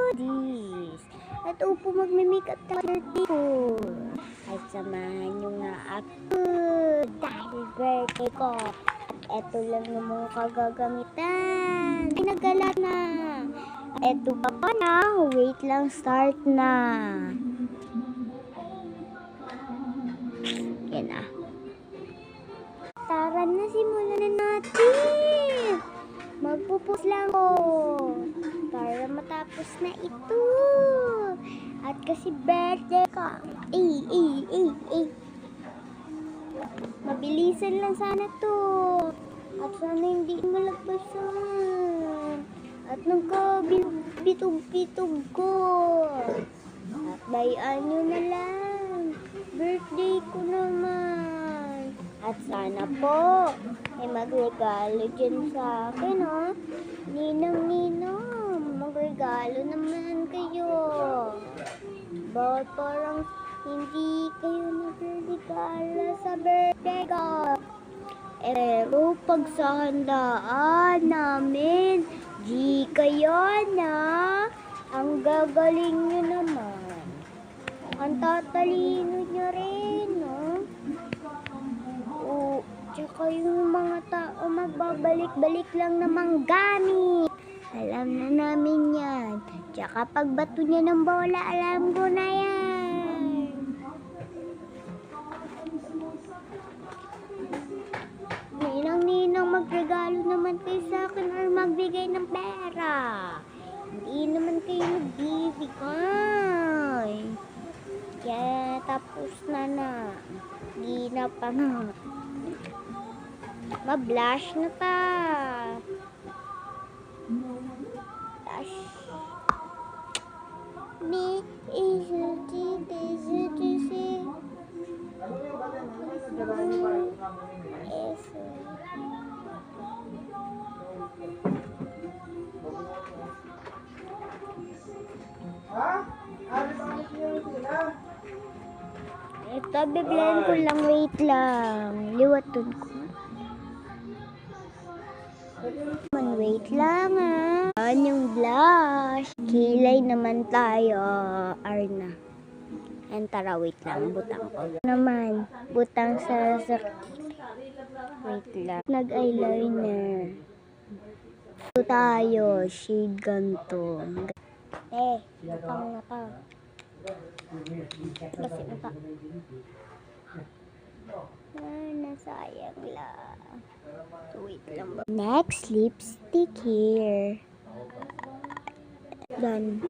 goodies. At upo magme-makeup tayo birthday ko. Ay samahan nyo nga ako dahil birthday ko. At eto lang yung mga kagagamitan. Pinagala na. Eto pa pa na. Wait lang, start na. Yan na. Tara na, simulan na natin. Magpupus lang ko para matapos na ito. At kasi birthday ko. Mabilisan lang sana to. At sana hindi malagpasan. At nagkabitog-bitog ko. At bayaan nyo na lang. Birthday ko naman. At sana po ay magregalo dyan sa akin, ha? Ninang, magregalo naman kayo. Bakit parang hindi kayo nagregalo sa birthday ko? Pero pag sa handaan namin, di kayo na. Ang gagaling nyo naman. Ang tatalino nyo rin, no? Tsaka yung mga tao magbabalik-balik lang namang gamit. Alam na namin yan. Tsaka pagbato niya ng bola, alam ko na yan. Ninang magregalo naman kayo sa akin or magbigay ng pera. Hindi naman kayo nagbibigay. Kaya tapos na. Hindi na pa nga. Ma-blush na ta. Blush. Me is a ito, bibigyan ko lang, wait lang. Liwaton ko. Wait lang, ha. Yan yung blush. Kilay naman tayo, Arna. And tara, wait lang. Butang ko. Naman, butang sa wait lang. Nag-eyeliner. Ito tayo, shade ganto. Butang na ka. Kasi na ka. Nasayang lang. So, wait lang ba? Next, lipstick here. Done.